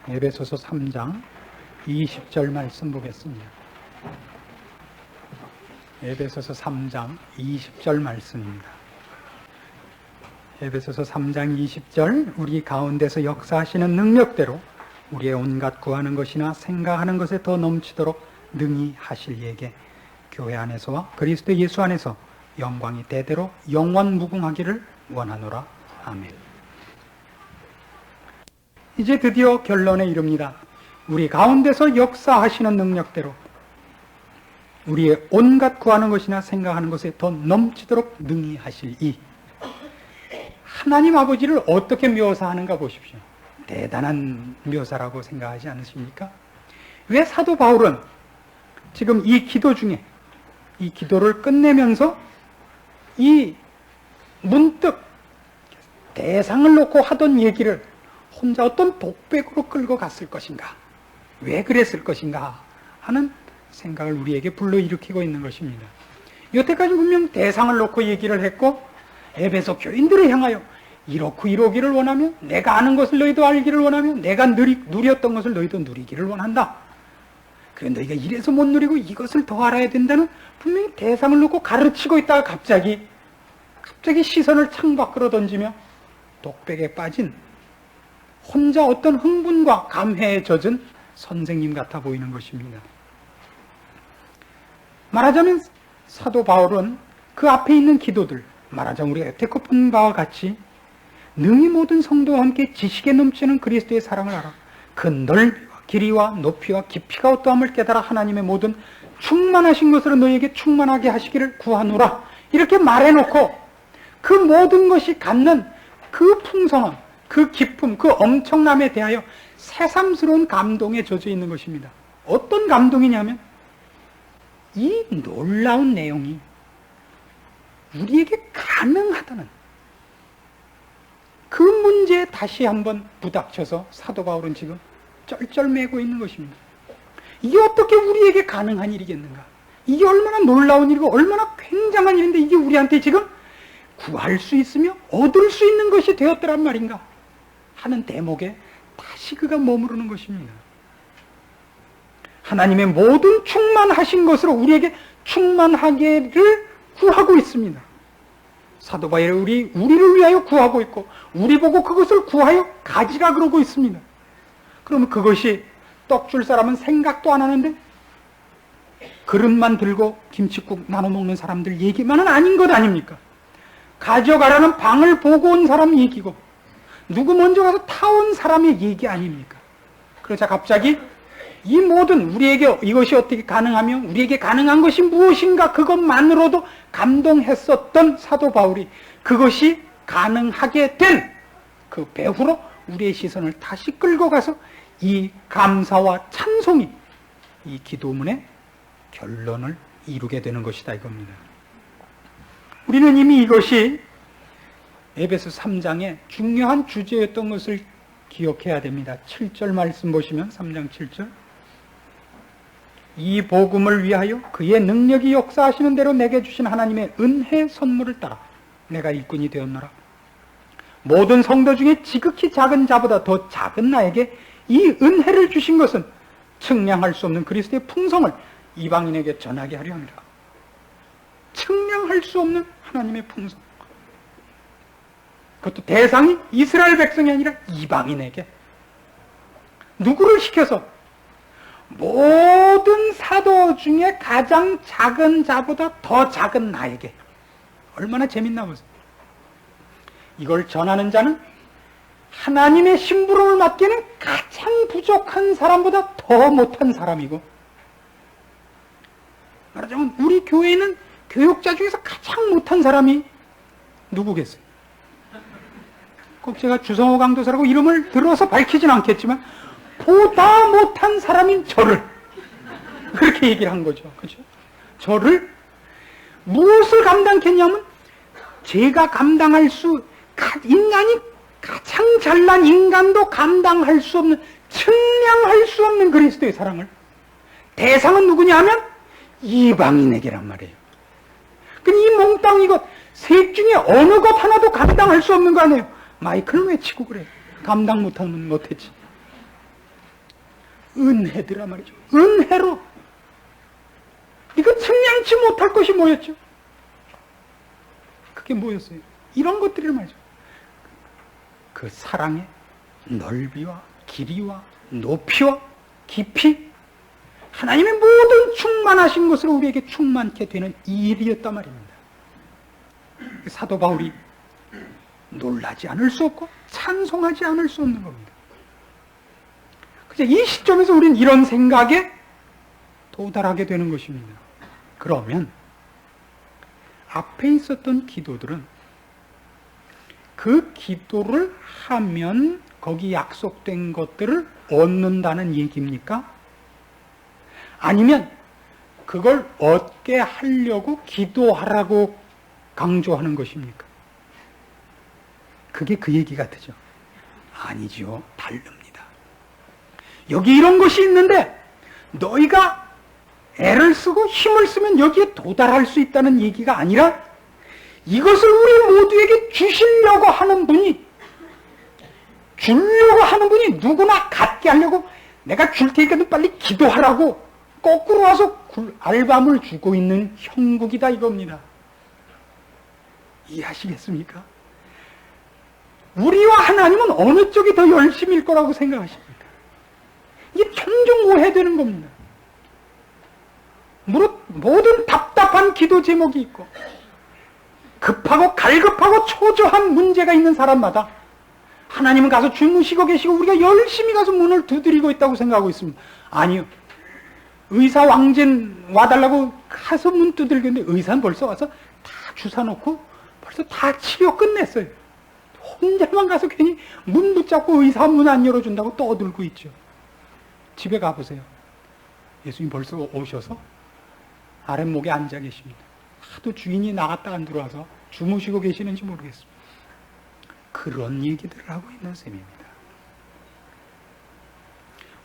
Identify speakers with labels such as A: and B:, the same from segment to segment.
A: 에베소서 3장 20절 말씀 보겠습니다. 에베소서 3장 20절 말씀입니다. 에베소서 3장 20절 우리 가운데서 역사하시는 능력대로 우리의 온갖 구하는 것이나 생각하는 것에 더 넘치도록 능히 하실 이에게 교회 안에서와 그리스도 예수 안에서 영광이 대대로 영원 무궁하기를 원하노라. 아멘. 이제 드디어 결론에 이릅니다. 우리 가운데서 역사하시는 능력대로 우리의 온갖 구하는 것이나 생각하는 것에 더 넘치도록 능히 하실 이 하나님 아버지를 어떻게 묘사하는가 보십시오. 대단한 묘사라고 생각하지 않으십니까? 왜 사도 바울은 지금 이 기도 중에 이 기도를 끝내면서 이 문득 대상을 놓고 하던 얘기를 혼자 어떤 독백으로 끌고 갔을 것인가? 왜 그랬을 것인가? 하는 생각을 우리에게 불러일으키고 있는 것입니다. 여태까지 분명 대상을 놓고 얘기를 했고 에베소 교인들을 향하여 이렇고 이러기를 원하며 내가 아는 것을 너희도 알기를 원하며 내가 누렸던 것을 너희도 누리기를 원한다. 그래 너희가 이래서 못 누리고 이것을 더 알아야 된다는 분명히 대상을 놓고 가르치고 있다가 갑자기 시선을 창밖으로 던지며 독백에 빠진 혼자 어떤 흥분과 감회에 젖은 선생님 같아 보이는 것입니다. 말하자면 사도 바울은 그 앞에 있는 기도들, 말하자면 우리가 여태 본 바와 같이 능히 모든 성도와 함께 지식에 넘치는 그리스도의 사랑을 알아 그 넓이와 길이와 높이와 깊이가 어떠함을 깨달아 하나님의 모든 충만하신 것으로 너희에게 충만하게 하시기를 구하노라. 이렇게 말해놓고 그 모든 것이 갖는 그 풍성함, 그 기쁨, 그 엄청남에 대하여 새삼스러운 감동에 젖어 있는 것입니다. 어떤 감동이냐면 이 놀라운 내용이 우리에게 가능하다는 그 문제에 다시 한번 부닥쳐서 사도 바울은 지금 쩔쩔매고 있는 것입니다. 이게 어떻게 우리에게 가능한 일이겠는가? 이게 얼마나 놀라운 일이고 얼마나 굉장한 일인데 이게 우리한테 지금 구할 수 있으며 얻을 수 있는 것이 되었더란 말인가 하는 대목에 다시 그가 머무르는 것입니다. 하나님의 모든 충만하신 것으로 우리에게 충만하기를 구하고 있습니다. 사도 바울이 우리를 위하여 구하고 있고 우리 보고 그것을 구하여 가지라 그러고 있습니다. 그러면 그것이 떡 줄 사람은 생각도 안 하는데 그릇만 들고 김칫국 나눠 먹는 사람들 얘기만은 아닌 것 아닙니까? 가져가라는 방을 보고 온 사람 얘기고 누구 먼저 가서 타온 사람의 얘기 아닙니까? 그러자 갑자기 이 모든 우리에게 이것이 어떻게 가능하며 우리에게 가능한 것이 무엇인가 그것만으로도 감동했었던 사도 바울이 그것이 가능하게 된 그 배후로 우리의 시선을 다시 끌고 가서 이 감사와 찬송이 이 기도문의 결론을 이루게 되는 것이다 이겁니다. 우리는 이미 이것이 에베소 3장의 중요한 주제였던 것을 기억해야 됩니다. 7절 말씀 보시면 3장 7절 이 복음을 위하여 그의 능력이 역사하시는 대로 내게 주신 하나님의 은혜 선물을 따라 내가 일꾼이 되었노라. 모든 성도 중에 지극히 작은 자보다 더 작은 나에게 이 은혜를 주신 것은 측량할 수 없는 그리스도의 풍성을 이방인에게 전하게 하려 합니다. 측량할 수 없는 하나님의 풍성. 그것도 대상이 이스라엘 백성이 아니라 이방인에게. 누구를 시켜서? 모든 사도 중에 가장 작은 자보다 더 작은 나에게. 얼마나 재밌나 보세요. 이걸 전하는 자는 하나님의 심부름을 맡기는 가장 부족한 사람보다 더 못한 사람이고 말하자면 우리 교회는 교육자 중에서 가장 못한 사람이 누구겠어요? 꼭 제가 주성호 강도사라고 이름을 들어서 밝히진 않겠지만 보다 못한 사람인 저를 그렇게 얘기를 한 거죠. 그렇죠? 저를 무엇을 감당했냐면 제가 감당할 수 인간이 가장 잘난 인간도 감당할 수 없는 측량할 수 없는 그리스도의 사랑을 대상은 누구냐 하면 이방인에게란 말이에요. 이 몽땅 이것 셋 중에 어느 것 하나도 감당할 수 없는 거 아니에요. 마이크를 왜 치고 그래? 감당 못하는 못했지. 은혜더라 말이죠. 은혜로. 이거 측량치 못할 것이 뭐였죠? 그게 뭐였어요? 이런 것들이 말이죠. 그 사랑의 넓이와 길이와 높이와 깊이, 하나님의 모든 충만하신 것을 우리에게 충만케 되는 일이었단 말입니다. 사도 바울이 놀라지 않을 수 없고 찬송하지 않을 수 없는 겁니다. 이 시점에서 우리는 이런 생각에 도달하게 되는 것입니다. 그러면 앞에 있었던 기도들은 그 기도를 하면 거기 약속된 것들을 얻는다는 얘기입니까? 아니면 그걸 얻게 하려고 기도하라고 강조하는 것입니까? 그게 그 얘기 같으죠? 아니지요. 다릅니다. 여기 이런 것이 있는데 너희가 애를 쓰고 힘을 쓰면 여기에 도달할 수 있다는 얘기가 아니라 이것을 우리 모두에게 주시려고 하는 분이, 주려고 하는 분이 누구나 갖게 하려고 내가 줄 테니까 너 빨리 기도하라고 거꾸로 와서 알밤을 주고 있는 형국이다 이겁니다. 이해하시겠습니까? 우리와 하나님은 어느 쪽이 더 열심일 거라고 생각하십니까? 이게 종종 오해되는 겁니다. 모든 답답한 기도 제목이 있고 급하고 갈급하고 초조한 문제가 있는 사람마다 하나님은 가서 주무시고 계시고 우리가 열심히 가서 문을 두드리고 있다고 생각하고 있습니다. 아니요. 의사 왕진 와달라고 가서 문 두들겼는데 의사는 벌써 와서 다 주사 놓고 벌써 다 치료 끝냈어요. 혼자만 가서 괜히 문 붙잡고 의사 문 안 열어준다고 떠들고 있죠. 집에 가보세요. 예수님 벌써 오셔서 아랫목에 앉아 계십니다. 하도 주인이 나갔다 안 들어와서 주무시고 계시는지 모르겠습니다. 그런 얘기들을 하고 있는 셈입니다.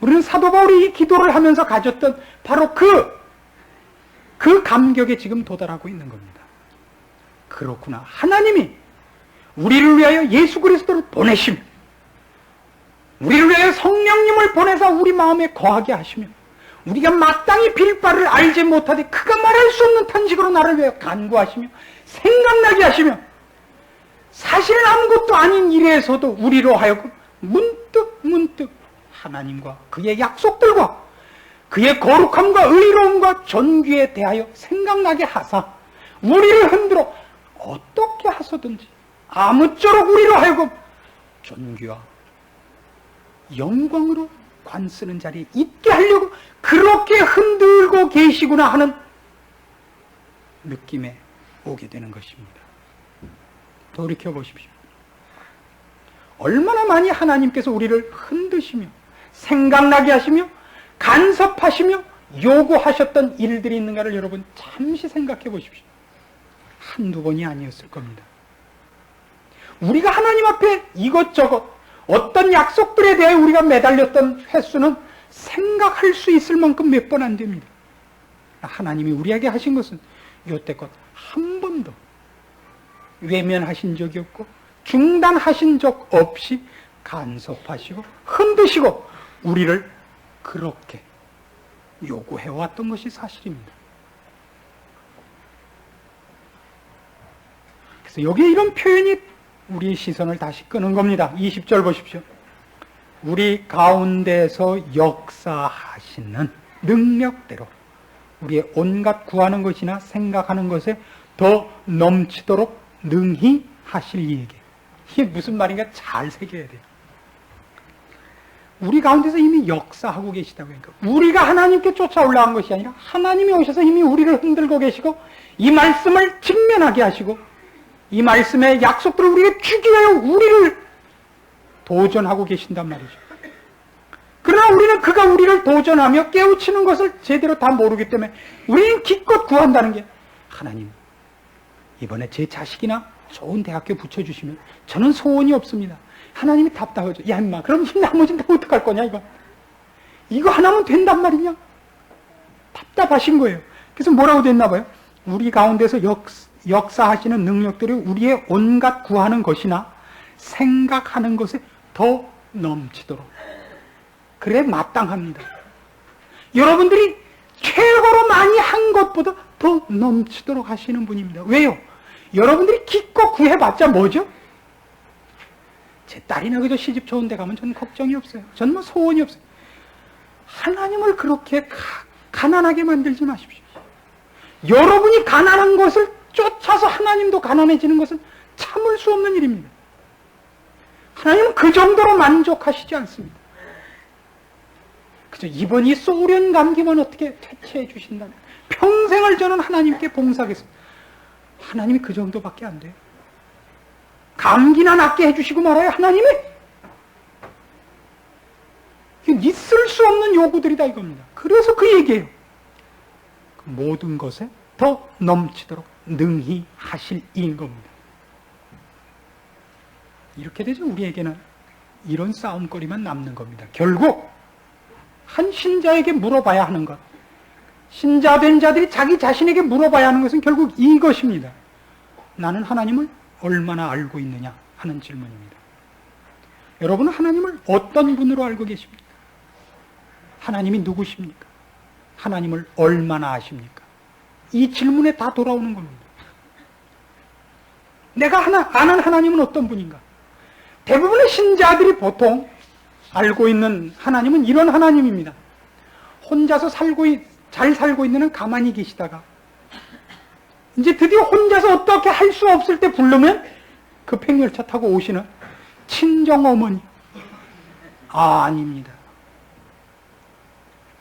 A: 우리는 사도 바울이 이 기도를 하면서 가졌던 바로 그 감격에 지금 도달하고 있는 겁니다. 그렇구나. 하나님이 우리를 위하여 예수 그리스도를 보내시며 우리를 위하여 성령님을 보내서 우리 마음에 거하게 하시며 우리가 마땅히 빌 바를 알지 못하되 그가 말할 수 없는 탄식으로 나를 위하여 간구하시며 생각나게 하시며 사실은 아무것도 아닌 일에서도 우리로 하여금 문득 하나님과 그의 약속들과 그의 거룩함과 의로움과 존귀에 대하여 생각나게 하사 우리를 흔들어 어떻게 하소든지 아무쪼록 우리로 하여금 존귀와 영광으로 관 쓰는 자리에 있게 하려고 그렇게 흔들고 계시구나 하는 느낌에 오게 되는 것입니다. 돌이켜보십시오. 얼마나 많이 하나님께서 우리를 흔드시며 생각나게 하시며 간섭하시며 요구하셨던 일들이 있는가를 여러분 잠시 생각해 보십시오. 한두 번이 아니었을 겁니다. 우리가 하나님 앞에 이것저것 어떤 약속들에 대해 우리가 매달렸던 횟수는 생각할 수 있을 만큼 몇 번 안 됩니다. 하나님이 우리에게 하신 것은 여태껏 한 번도 외면하신 적이 없고 중단하신 적 없이 간섭하시고 흔드시고 우리를 그렇게 요구해왔던 것이 사실입니다. 그래서 여기에 이런 표현이 우리의 시선을 다시 끄는 겁니다. 20절 보십시오. 우리 가운데서 역사하시는 능력대로 우리의 온갖 구하는 것이나 생각하는 것에 더 넘치도록 능히 하실 이에게. 이게 무슨 말인가 잘 새겨야 돼요. 우리 가운데서 이미 역사하고 계시다고 하니까 우리가 하나님께 쫓아 올라간 것이 아니라 하나님이 오셔서 이미 우리를 흔들고 계시고 이 말씀을 직면하게 하시고 이 말씀의 약속들을 우리에게 주기 위하여 우리를 도전하고 계신단 말이죠. 그러나 우리는 그가 우리를 도전하며 깨우치는 것을 제대로 다 모르기 때문에 우리는 기껏 구한다는 게 하나님 이번에 제 자식이나 좋은 대학교 붙여주시면 저는 소원이 없습니다. 하나님이 답답하죠. 야 임마 그럼 이 나머지는 다 어떡할 거냐 이거 하나면 된단 말이냐. 답답하신 거예요. 그래서 뭐라고 됐나 봐요. 우리 가운데서 역사하시는 능력들이 우리의 온갖 구하는 것이나 생각하는 것에 더 넘치도록. 그래 마땅합니다. 여러분들이 최고로 많이 한 것보다 더 넘치도록 하시는 분입니다. 왜요? 여러분들이 기껏 구해봤자 뭐죠? 제 딸이나 그저 시집 좋은 데 가면 저는 걱정이 없어요. 저는 뭐 소원이 없어요. 하나님을 그렇게 가난하게 만들지 마십시오. 여러분이 가난한 것을 쫓아서 하나님도 가난해지는 것은 참을 수 없는 일입니다. 하나님은 그 정도로 만족하시지 않습니다. 그저 이번 이 소련 감기만 어떻게 퇴치해 주신다면 평생을 저는 하나님께 봉사하겠습니다. 하나님이 그 정도밖에 안 돼요. 감기나 낫게 해주시고 말아요, 하나님이? 있을 수 없는 요구들이다 이겁니다. 그래서 그 얘기예요. 모든 것에 더 넘치도록 능히 하실 이인 겁니다. 이렇게 되죠. 우리에게는 이런 싸움거리만 남는 겁니다. 결국 한 신자에게 물어봐야 하는 것, 신자된 자들이 자기 자신에게 물어봐야 하는 것은 결국 이것입니다. 나는 하나님을 얼마나 알고 있느냐 하는 질문입니다. 여러분은 하나님을 어떤 분으로 알고 계십니까? 하나님이 누구십니까? 하나님을 얼마나 아십니까? 이 질문에 다 돌아오는 겁니다. 내가 아는 하나님은 어떤 분인가? 대부분의 신자들이 보통 알고 있는 하나님은 이런 하나님입니다. 혼자서 잘 살고 있는 한 가만히 계시다가 이제 드디어 혼자서 어떻게 할 수 없을 때 부르면 급행열차 타고 오시는 친정어머니. 아닙니다.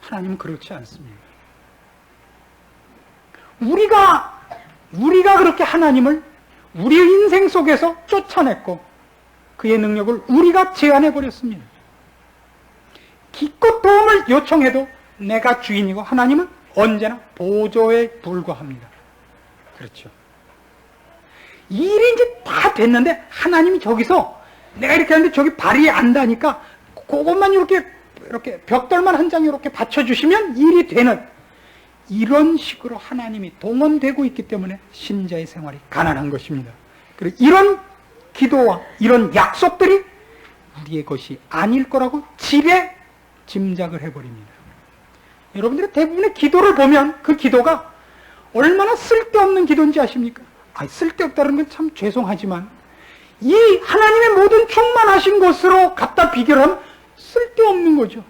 A: 하나님은 그렇지 않습니다. 우리가 그렇게 하나님을 우리의 인생 속에서 쫓아냈고 그의 능력을 우리가 제한해버렸습니다. 기껏 도움을 요청해도 내가 주인이고 하나님은 언제나 보조에 불과합니다. 그렇죠. 일이 이제 다 됐는데 하나님이 저기서 내가 이렇게 하는데 저기 발이 안다니까 그것만 이렇게 벽돌만 한 장 이렇게 받쳐주시면 일이 되는 이런 식으로 하나님이 동원되고 있기 때문에 신자의 생활이 가난한 것입니다. 그리고 이런 기도와 이런 약속들이 우리의 것이 아닐 거라고 지레 짐작을 해버립니다. 여러분들의 대부분의 기도를 보면 그 기도가 얼마나 쓸데없는 기도인지 아십니까? 쓸데없다는 건 참 죄송하지만 이 하나님의 모든 충만하신 것으로 갖다 비교를 하면 쓸데없는 거죠.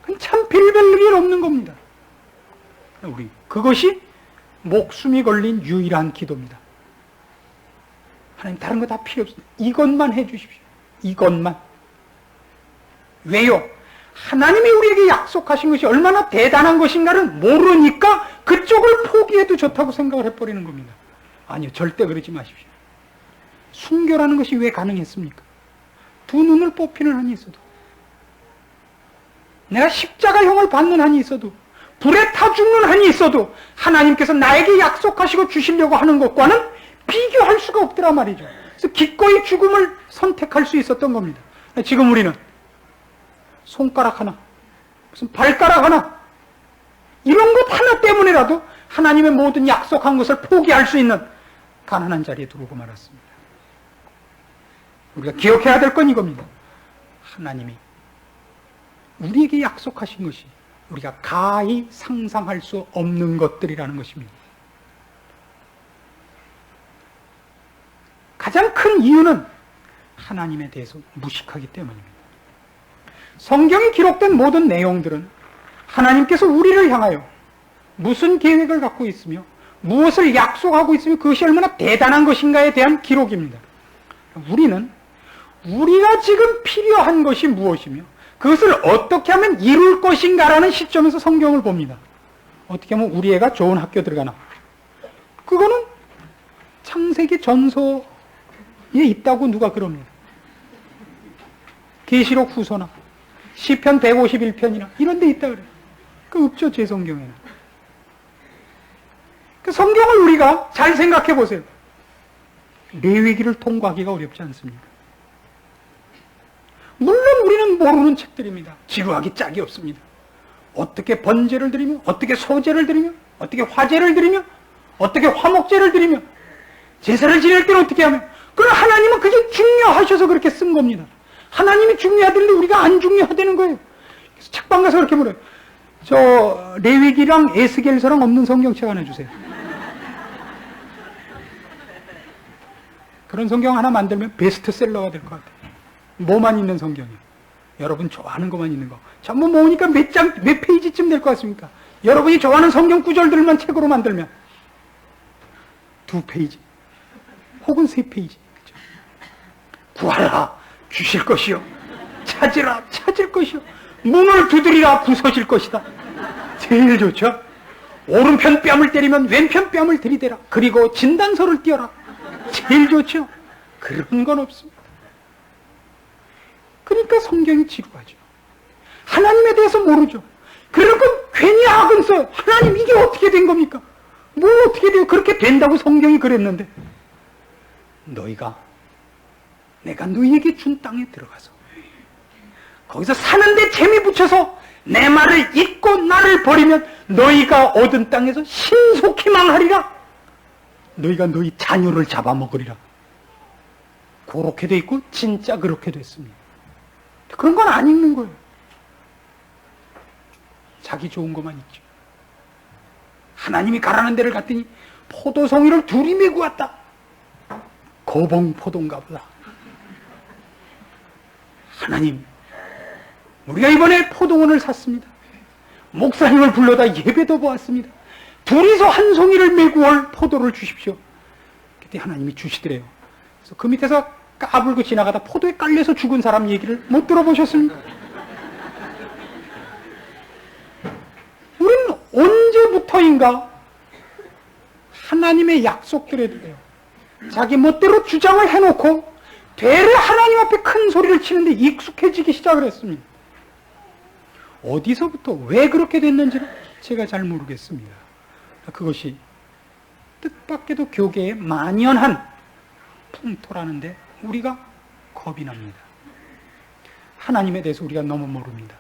A: 그건 참 별별 일 없는 겁니다. 그것이 목숨이 걸린 유일한 기도입니다. 하나님 다른 거 다 필요 없습니다. 이것만 해 주십시오. 이것만. 왜요? 하나님이 우리에게 약속하신 것이 얼마나 대단한 것인가를 모르니까 그쪽을 포기해도 좋다고 생각을 해버리는 겁니다. 아니요, 절대 그러지 마십시오. 순교라는 것이 왜 가능했습니까? 두 눈을 뽑히는 한이 있어도, 내가 십자가형을 받는 한이 있어도, 불에 타 죽는 한이 있어도 하나님께서 나에게 약속하시고 주시려고 하는 것과는 비교할 수가 없더라 말이죠. 그래서 기꺼이 죽음을 선택할 수 있었던 겁니다. 지금 우리는 손가락 하나, 무슨 발가락 하나, 이런 것 하나 때문에라도 하나님의 모든 약속한 것을 포기할 수 있는 가난한 자리에 들어오고 말았습니다. 우리가 기억해야 될 건 이겁니다. 하나님이 우리에게 약속하신 것이 우리가 가히 상상할 수 없는 것들이라는 것입니다. 가장 큰 이유는 하나님에 대해서 무식하기 때문입니다. 성경에 기록된 모든 내용들은 하나님께서 우리를 향하여 무슨 계획을 갖고 있으며 무엇을 약속하고 있으며 그것이 얼마나 대단한 것인가에 대한 기록입니다. 우리는 우리가 지금 필요한 것이 무엇이며 그것을 어떻게 하면 이룰 것인가라는 시점에서 성경을 봅니다. 어떻게 하면 우리 애가 좋은 학교 들어가나? 그거는 창세기 전서에 있다고 누가 그럽니다. 계시록 후서나 시편 151편이나 이런 데 있다 그래요. 그 없죠, 제 성경에는. 그 성경을 우리가 잘 생각해 보세요. 레위기를 통과하기가 어렵지 않습니까? 물론 우리는 모르는 책들입니다. 지루하기 짝이 없습니다. 어떻게 번제를 드리며, 어떻게 소제를 드리며, 어떻게 화제를 드리며, 어떻게 화목제를 드리며, 제사를 지낼 때는 어떻게 하며, 그럼 하나님은 그게 중요하셔서 그렇게 쓴 겁니다. 하나님이 중요하던데 우리가 안 중요하다는 거예요. 그래서 책방 가서 그렇게 물어요. 저 레위기랑 에스겔서랑 없는 성경책 하나 주세요. 그런 성경 하나 만들면 베스트셀러가 될 것 같아요. 뭐만 있는 성경이요? 여러분 좋아하는 것만 있는 거. 전부 모으니까 몇 페이지쯤 될 것 같습니까? 여러분이 좋아하는 성경 구절들만 책으로 만들면 2페이지 혹은 3페이지. 그렇죠? 구하라 주실 것이요, 찾으라 찾을 것이요, 문을 두드리라 부서질 것이다. 제일 좋죠? 오른편 뺨을 때리면 왼편 뺨을 들이대라. 그리고 진단서를 띄어라. 제일 좋죠? 그런 건 없습니다. 그러니까 성경이 지루하죠. 하나님에 대해서 모르죠. 그러고 괜히 악은 써요. 하나님 이게 어떻게 된 겁니까? 뭘 어떻게 돼요? 그렇게 된다고 성경이 그랬는데, 너희가 내가 너희에게 준 땅에 들어가서 거기서 사는데 재미 붙여서 내 말을 잊고 나를 버리면 너희가 얻은 땅에서 신속히 망하리라. 너희가 너희 자녀를 잡아먹으리라. 그렇게 돼 있고 진짜 그렇게 됐습니다. 그런 건 안 읽는 거예요. 자기 좋은 것만 있죠. 하나님이 가라는 데를 갔더니 포도송이를 둘이 메고 왔다. 거봉포도인가 보다. 하나님, 우리가 이번에 포도원을 샀습니다. 목사님을 불러다 예배도 보았습니다. 둘이서 한 송이를 메고 올 포도를 주십시오. 그때 하나님이 주시더래요. 그래서 그 밑에서 까불고 지나가다 포도에 깔려서 죽은 사람 얘기를 못 들어보셨습니까? 우리는 언제부터인가 하나님의 약속들에 대해요 자기 멋대로 주장을 해놓고 되레 하나님 앞에 큰 소리를 치는데 익숙해지기 시작을 했습니다. 어디서부터 왜 그렇게 됐는지는 제가 잘 모르겠습니다. 그것이 뜻밖에도 교계에 만연한 풍토라는데 우리가 겁이 납니다. 하나님에 대해서 우리가 너무 모릅니다.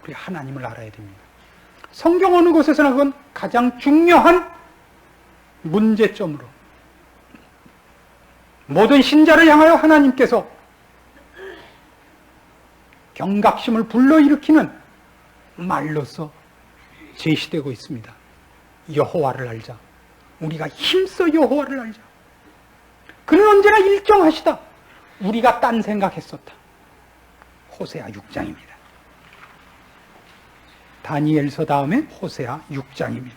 A: 우리 하나님을 알아야 됩니다. 성경 어느 곳에서나 그건 가장 중요한 문제점으로, 모든 신자를 향하여 하나님께서 경각심을 불러일으키는 말로서 제시되고 있습니다. 여호와를 알자. 우리가 힘써 여호와를 알자. 그는 언제나 일정하시다. 우리가 딴 생각했었다. 호세아 6장입니다. 다니엘서 다음에 호세아 6장입니다.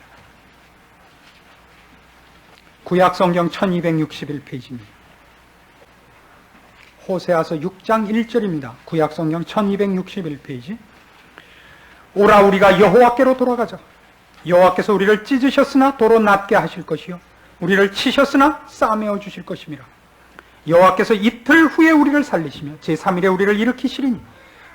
A: 구약성경 1261페이지입니다. 호세아서 6장 1절입니다. 구약성경 1261페이지. 오라 우리가 여호와께로 돌아가자. 여호와께서 우리를 찢으셨으나 도로 낫게 하실 것이요 우리를 치셨으나 싸매어 주실 것임이라. 여호와께서 이틀 후에 우리를 살리시며 제3일에 우리를 일으키시리니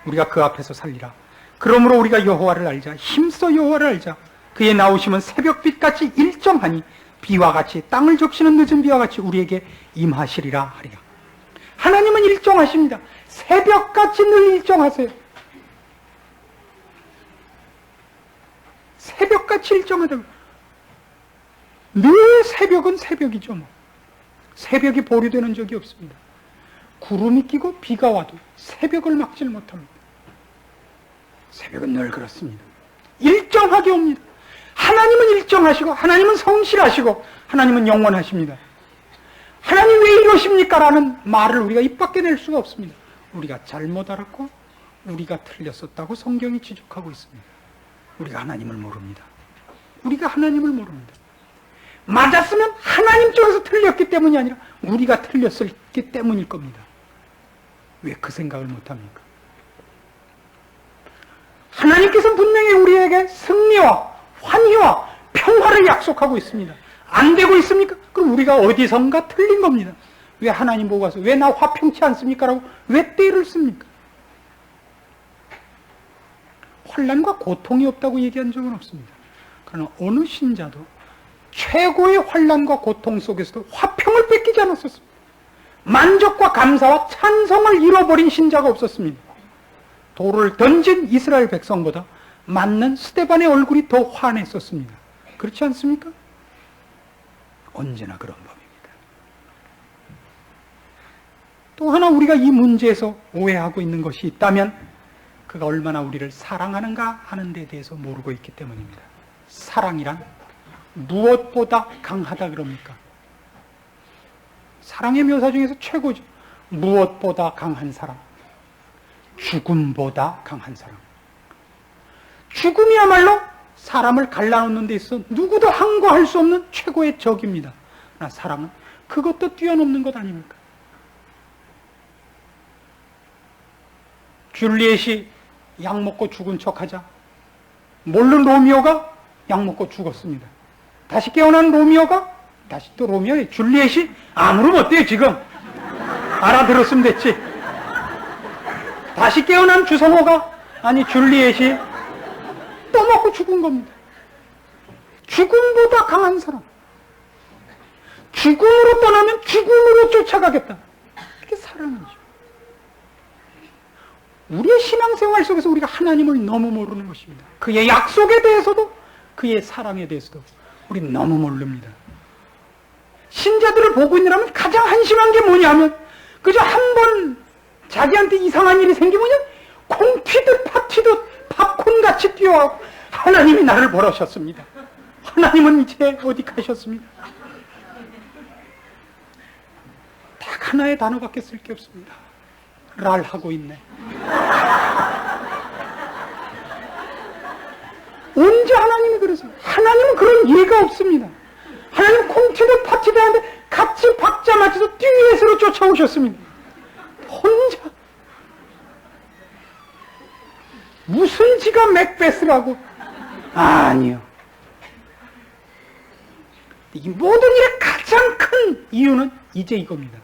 A: 우리가 그 앞에서 살리라. 그러므로 우리가 여호와를 알자. 힘써 여호와를 알자. 그의 나오심은 새벽빛같이 일정하니 비와 같이 땅을 적시는 늦은 비와 같이 우리에게 임하시리라 하리라. 하나님은 일정하십니다. 새벽같이 늘 일정하세요. 새벽같이 일정하다고. 늘 새벽은 새벽이죠. 뭐. 새벽이 보류되는 적이 없습니다. 구름이 끼고 비가 와도 새벽을 막질 못합니다. 새벽은 늘 그렇습니다. 일정하게 옵니다. 하나님은 일정하시고 하나님은 성실하시고 하나님은 영원하십니다. 하나님 왜 이러십니까? 라는 말을 우리가 입 밖에 낼 수가 없습니다. 우리가 잘못 알았고 우리가 틀렸었다고 성경이 지적하고 있습니다. 우리가 하나님을 모릅니다. 우리가 하나님을 모릅니다. 맞았으면 하나님 쪽에서 틀렸기 때문이 아니라 우리가 틀렸기 때문일 겁니다. 왜 그 생각을 못합니까? 하나님께서는 분명히 우리에게 승리와 환희와 평화를 약속하고 있습니다. 안 되고 있습니까? 그럼 우리가 어디선가 틀린 겁니다. 왜 하나님 보고 와서 왜 나 화평치 않습니까? 라고 왜 때를 씁니까? 환난과 고통이 없다고 얘기한 적은 없습니다. 그러나 어느 신자도 최고의 환난과 고통 속에서도 화평을 뺏기지 않았었습니다. 만족과 감사와 찬성을 잃어버린 신자가 없었습니다. 돌을 던진 이스라엘 백성보다 맞는 스데반의 얼굴이 더 환했었습니다. 그렇지 않습니까? 언제나 그런 법입니다. 또 하나 우리가 이 문제에서 오해하고 있는 것이 있다면 그가 얼마나 우리를 사랑하는가 하는 데 대해서 모르고 있기 때문입니다. 사랑이란 무엇보다 강하다 그럽니까? 사랑의 묘사 중에서 최고죠. 무엇보다 강한 사랑. 죽음보다 강한 사랑. 죽음이야말로 사람을 갈라놓는 데 있어 누구도 항거할 수 없는 최고의 적입니다. 그러나 사랑은 그것도 뛰어넘는 것 아닙니까? 줄리엣이 약 먹고 죽은 척하자 모르는 로미오가 약 먹고 죽었습니다. 다시 깨어난 로미오가 다시 또 로미오의 줄리엣이 아무런 어때요 지금? 알아들었으면 됐지. 다시 깨어난 주성호가 아니 줄리엣이 또 먹고 죽은 겁니다. 죽음보다 강한 사람. 죽음으로 떠나면 죽음으로 쫓아가겠다. 그게 사랑이죠. 우리의 신앙생활 속에서 우리가 하나님을 너무 모르는 것입니다. 그의 약속에 대해서도 그의 사랑에 대해서도 우리는 너무 모릅니다. 신자들을 보고 있느라면 가장 한심한 게 뭐냐면 그저 한 번 자기한테 이상한 일이 생기면 콩 튀듯 팥 튀듯 팝콘같이 뛰어가고 하나님이 나를 벌하셨습니다. 하나님은 이제 어디 가셨습니다. 딱 하나의 단어밖에 쓸 게 없습니다. 랄 하고 있네. 언제 하나님이 그러세요? 하나님은 그런 예가 없습니다. 하나님 콩튀듯 팥튀듯 하는데 같이 박자 맞춰서 듀엣으로 쫓아오셨습니다. 혼자. 무슨 지가 맥베스라고? 아니요. 이 모든 일의 가장 큰 이유는 이제 이겁니다.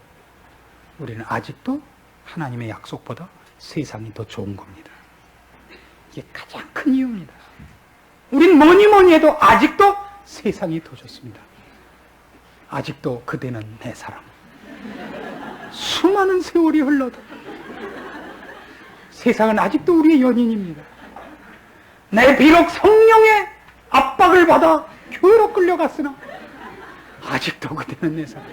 A: 우리는 아직도 하나님의 약속보다 세상이 더 좋은 겁니다. 이게 가장 큰 이유입니다. 우린 뭐니 해도 아직도 세상이 더 좋습니다. 아직도 그대는 내 사람. 수많은 세월이 흘러도 세상은 아직도 우리의 연인입니다. 내 비록 성령의 압박을 받아 교회로 끌려갔으나 아직도 그대는 내 사람.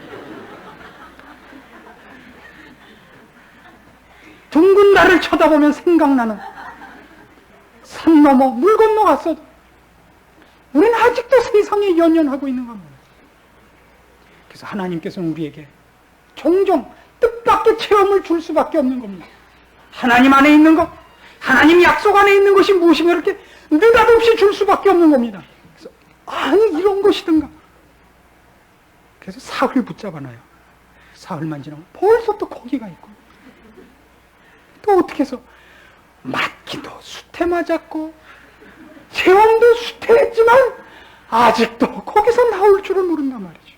A: 둥근 달을 쳐다보면 생각나는 산 넘어 물 건너갔어도 우리는 아직도 세상에 연연하고 있는 겁니다. 그래서 하나님께서는 우리에게 종종 뜻밖의 체험을 줄 수밖에 없는 겁니다. 하나님 안에 있는 것, 하나님 약속 안에 있는 것이 무엇인가 이렇게 느닷없이 줄 수밖에 없는 겁니다. 그래서 아니 이런 것이든가. 그래서 사흘 붙잡아놔요. 사흘만 지나면 벌써 또 거기가 있고 또 어떻게 해서 맞기도 수태 맞았고 체험도 수태했지만 아직도 거기서 나올 줄은 모른단 말이죠.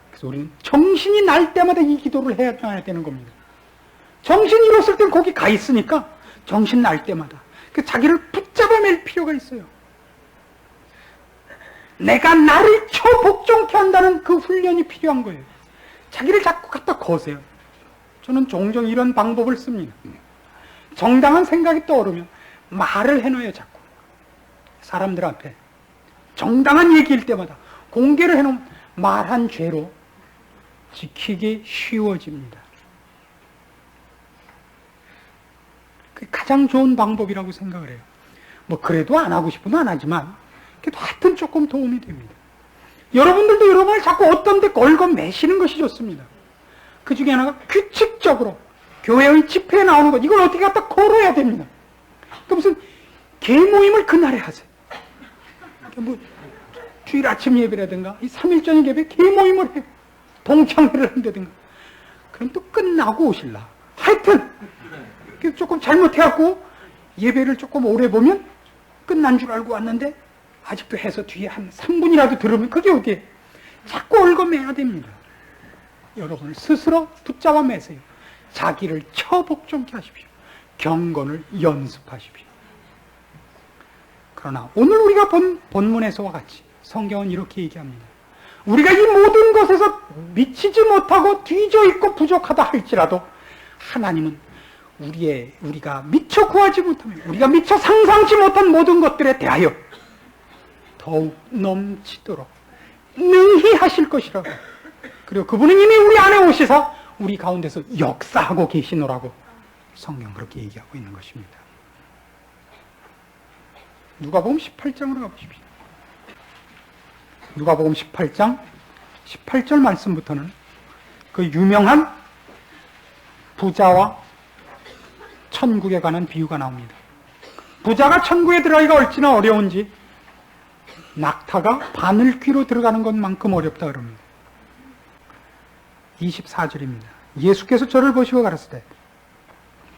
A: 그래서 우리는 정신이 날 때마다 이 기도를 해야 되는 겁니다. 정신이 잃었을 땐 거기 가 있으니까 정신 날 때마다 자기를 붙잡아낼 필요가 있어요. 내가 나를 처복종케 한다는 그 훈련이 필요한 거예요. 자기를 자꾸 갖다 거세요. 저는 종종 이런 방법을 씁니다. 정당한 생각이 떠오르면 말을 해놔요. 자꾸 사람들 앞에 정당한 얘기일 때마다 공개를 해놓으면 말한 죄로 지키기 쉬워집니다. 그게 가장 좋은 방법이라고 생각을 해요. 뭐 그래도 안 하고 싶으면 안 하지만 그래도 하여튼 조금 도움이 됩니다. 여러분들도 여러분을 자꾸 어떤 데 걸고 매시는 것이 좋습니다. 그 중에 하나가 규칙적으로 교회의 집회에 나오는 것, 이걸 어떻게 갖다 걸어야 됩니다. 또 무슨 개모임을 그날에 하세요. 뭐 주일 아침 예배라든가 이 3일 저녁 예배 개모임을 해요. 동창회를 한다든가. 그럼 또 끝나고 오실라. 하여튼 조금 잘못해갖고 예배를 조금 오래 보면 끝난 줄 알고 왔는데 아직도 해서 뒤에 한 3분이라도 들으면 그게 어디에 자꾸 얽어매야 됩니다. 여러분을 스스로 붙잡아 매세요. 자기를 처복종케 하십시오. 경건을 연습하십시오. 그러나 오늘 우리가 본 본문에서와 같이 성경은 이렇게 얘기합니다. 우리가 이 모든 것에서 미치지 못하고 뒤져있고 부족하다 할지라도 하나님은 우리가 미처 구하지 못하면 우리가 미처 상상치 못한 모든 것들에 대하여 더욱 넘치도록 능히 하실 것이라고. 그리고 그분은 이미 우리 안에 오시사 우리 가운데서 역사하고 계시노라고 성경 그렇게 얘기하고 있는 것입니다. 누가복음 18장으로 가보십시오. 누가복음 18장 18절 말씀부터는 그 유명한 부자와 천국에 관한 비유가 나옵니다. 부자가 천국에 들어가기가 얼마나 어려운지 낙타가 바늘귀로 들어가는 것만큼 어렵다 그럽니다. 24절입니다. 예수께서 저를 보시고 가라사대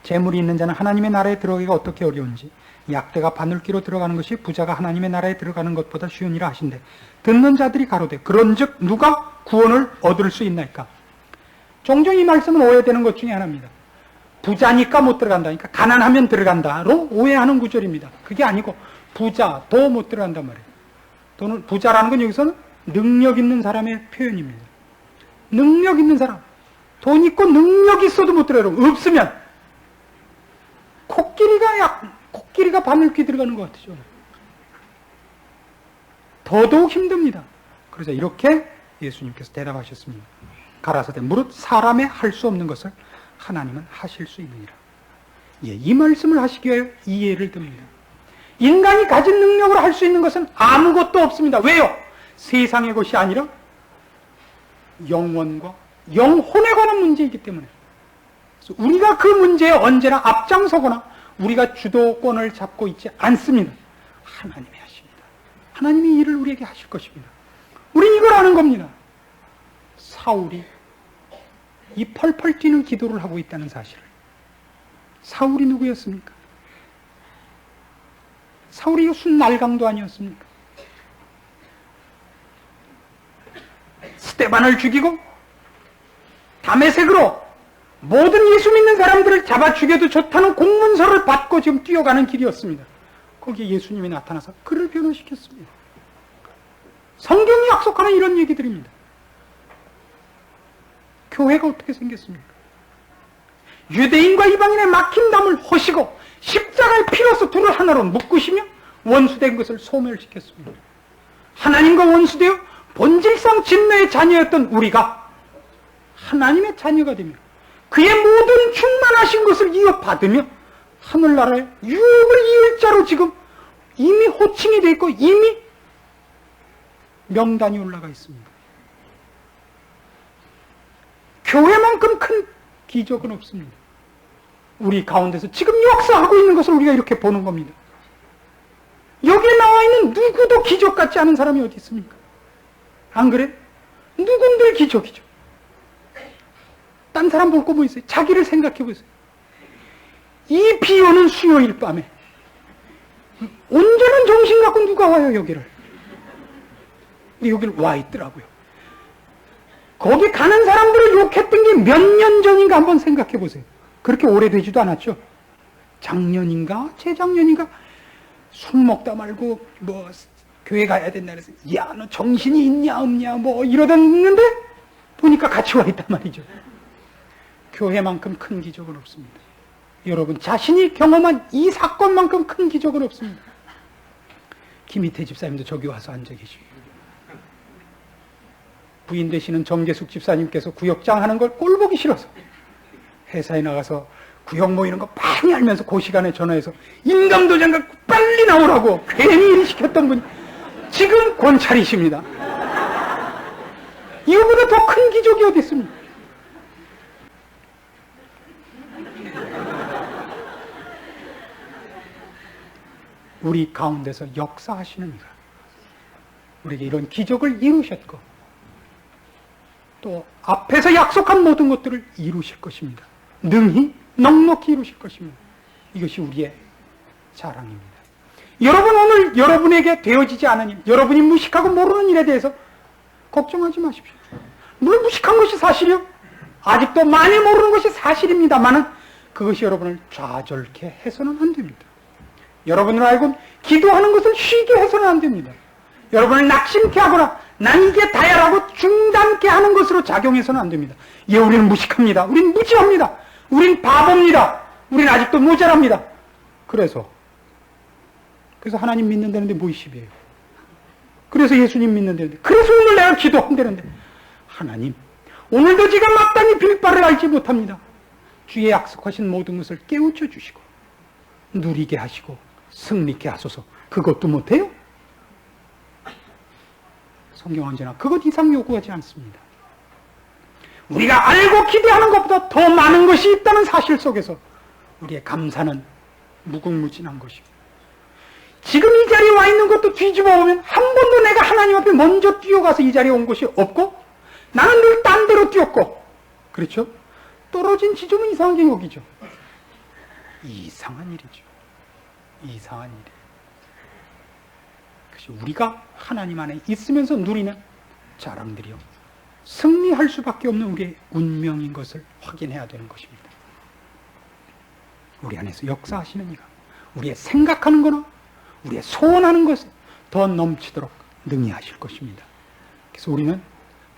A: 재물이 있는 자는 하나님의 나라에 들어가기가 어떻게 어려운지 약대가 바늘귀로 들어가는 것이 부자가 하나님의 나라에 들어가는 것보다 쉬우니라 하신대 듣는 자들이 가로되 그런즉 누가 구원을 얻을 수 있나이까? 종종 이 말씀은 오해되는 것 중에 하나입니다. 부자니까 못 들어간다니까 가난하면 들어간다로 오해하는 구절입니다. 그게 아니고 부자, 더 못 들어간단 말이에요. 돈을 부자라는 건 여기서는 능력 있는 사람의 표현입니다. 능력 있는 사람. 돈 있고 능력 있어도 못 들어가요. 없으면 코끼리가 바늘귀 들어가는 것 같죠. 더더욱 힘듭니다. 그래서 이렇게 예수님께서 대답하셨습니다. 가라사대 무릇 사람의 할 수 없는 것을 하나님은 하실 수 있느니라. 예, 이 말씀을 하시기 위해 이 예를 듭니다. 인간이 가진 능력으로 할 수 있는 것은 아무것도 없습니다. 왜요? 세상의 것이 아니라 영원과 영혼에 관한 문제이기 때문에. 그래서 우리가 그 문제에 언제나 앞장서거나 우리가 주도권을 잡고 있지 않습니다. 하나님이 하십니다. 하나님이 일을 우리에게 하실 것입니다. 우린 이걸 아는 겁니다. 사울이 이 펄펄 뛰는 기도를 하고 있다는 사실을. 사울이 누구였습니까? 사울이 순날강도 아니었습니까? 스데반을 죽이고 다메섹으로 모든 예수 믿는 사람들을 잡아 죽여도 좋다는 공문서를 받고 지금 뛰어가는 길이었습니다. 거기에 예수님이 나타나서 그를 변호시켰습니다. 성경이 약속하는 이런 얘기들입니다. 교회가 어떻게 생겼습니까? 유대인과 이방인의 막힌담을 허시고 십자가의 피로서 둘을 하나로 묶으시며 원수된 것을 소멸시켰습니다. 하나님과 원수되어 본질상 진노의 자녀였던 우리가 하나님의 자녀가 되며 그의 모든 충만하신 것을 이어받으며 하늘나라의 유업을 이을 자로 지금 이미 호칭이 되어 있고 이미 명단이 올라가 있습니다. 교회만큼 큰 기적은 없습니다. 우리 가운데서 지금 역사하고 있는 것을 우리가 이렇게 보는 겁니다. 여기에 나와 있는 누구도 기적 같지 않은 사람이 어디 있습니까? 안 그래? 누군들 기적이죠. 딴 사람 볼 거 뭐 있어요? 자기를 생각해 보세요. 이 비 오는 수요일 밤에 온전한 정신 갖고 누가 와요 여기를? 근데 여기를 와 있더라고요. 거기 가는 사람들을 욕했던 게 몇 년 전인가 한번 생각해 보세요. 그렇게 오래되지도 않았죠. 작년인가 재작년인가 술 먹다 말고 뭐 교회 가야 된다 그래서 야 너 정신이 있냐 없냐 뭐 이러던데 보니까 같이 와 있단 말이죠. 교회만큼 큰 기적은 없습니다. 여러분 자신이 경험한 이 사건만큼 큰 기적은 없습니다. 김희태 집사님도 저기 와서 앉아 계시고 부인 되시는 정계숙 집사님께서 구역장 하는 걸 꼴보기 싫어서 회사에 나가서 구역 모이는 거 많이 알면서 그 시간에 전화해서 인감도장 갖고 빨리 나오라고 괜히 일 시켰던 분이 지금 권찰이십니다. 이거보다 더 큰 기적이 어디 있습니까? 우리 가운데서 역사하시는 이가 우리에게 이런 기적을 이루셨고 또 앞에서 약속한 모든 것들을 이루실 것입니다. 능히 넉넉히 이루실 것입니다. 이것이 우리의 자랑입니다. 여러분 오늘 여러분에게 되어지지 않은 일, 여러분이 무식하고 모르는 일에 대해서 걱정하지 마십시오. 물론 무식한 것이 사실이요. 아직도 많이 모르는 것이 사실입니다만은 그것이 여러분을 좌절케 해서는 안 됩니다. 여러분을 알고 기도하는 것을 쉬게 해서는 안 됩니다. 여러분을 낙심케 하거나 난 이게 다야라고 중단케 하는 것으로 작용해서는 안 됩니다. 예, 우리는 무식합니다. 우리는 무지합니다. 우리는 바보입니다. 우리는 아직도 모자랍니다. 그래서 하나님 믿는다는데 뭐 20이에요. 그래서 예수님 믿는다는데 그래서 오늘 내가 기도한다는데 하나님 오늘도 제가 마땅히 빌 바를 알지 못합니다. 주의 약속하신 모든 것을 깨우쳐 주시고 누리게 하시고 승리케 하소서. 그것도 못해요? 성경 언제나 그것 이상 요구하지 않습니다. 우리가 알고 기대하는 것보다 더 많은 것이 있다는 사실 속에서 우리의 감사는 무궁무진한 것이고, 지금 이 자리에 와 있는 것도 뒤집어 보면 한 번도 내가 하나님 앞에 먼저 뛰어가서 이 자리에 온 것이 없고, 나는 늘 딴 데로 뛰었고, 그렇죠? 떨어진 지점은 이상하게 여기죠. 이상한 일이죠. 이상한 일이에요. 그것이 우리가 하나님 안에 있으면서 누리는 자랑들이요, 승리할 수밖에 없는 우리의 운명인 것을 확인해야 되는 것입니다. 우리 안에서 역사하시는 이가 우리의 생각하는 거나 우리의 소원하는 것에 더 넘치도록 능히 하실 것입니다. 그래서 우리는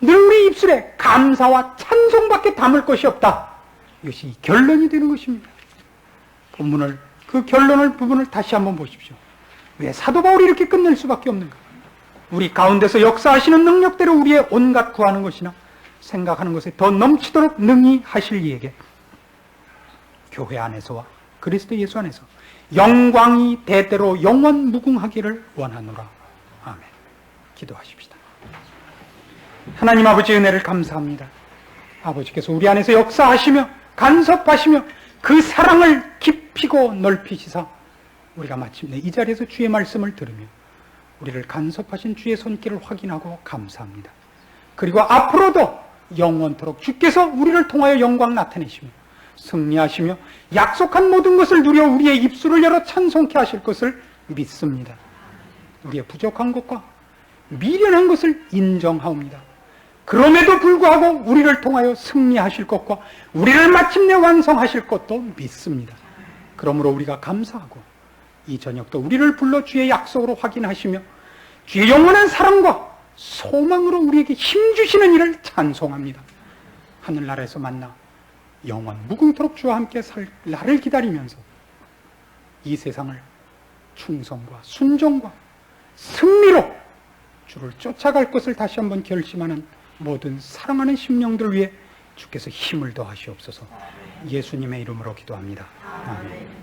A: 늘 우리 입술에 감사와 찬송밖에 담을 것이 없다. 이것이 결론이 되는 것입니다. 본문을, 그 부분을 다시 한번 보십시오. 왜 사도 바울이 이렇게 끝낼 수밖에 없는가? 우리 가운데서 역사하시는 능력대로 우리의 온갖 구하는 것이나 생각하는 것에 더 넘치도록 능히 하실 이에게 교회 안에서와 그리스도 예수 안에서 영광이 대대로 영원 무궁하기를 원하노라. 아멘. 기도하십시다. 하나님 아버지, 은혜를 감사합니다. 아버지께서 우리 안에서 역사하시며 간섭하시며 그 사랑을 깊이고 넓히시사 우리가 마침내 이 자리에서 주의 말씀을 들으며 우리를 간섭하신 주의 손길을 확인하고 감사합니다. 그리고 앞으로도 영원토록 주께서 우리를 통하여 영광 나타내시며 승리하시며 약속한 모든 것을 누려 우리의 입술을 열어 찬송케 하실 것을 믿습니다. 우리의 부족한 것과 미련한 것을 인정하옵니다. 그럼에도 불구하고 우리를 통하여 승리하실 것과 우리를 마침내 완성하실 것도 믿습니다. 그러므로 우리가 감사하고 이 저녁도 우리를 불러 주의 약속으로 확인하시며 주의 영원한 사랑과 소망으로 우리에게 힘주시는 이를 찬송합니다. 하늘나라에서 만나 영원 무궁토록 주와 함께 살 날을 기다리면서 이 세상을 충성과 순종과 승리로 주를 쫓아갈 것을 다시 한번 결심하는 모든 사랑하는 심령들 위해 주께서 힘을 더하시옵소서. 예수님의 이름으로 기도합니다. 아멘.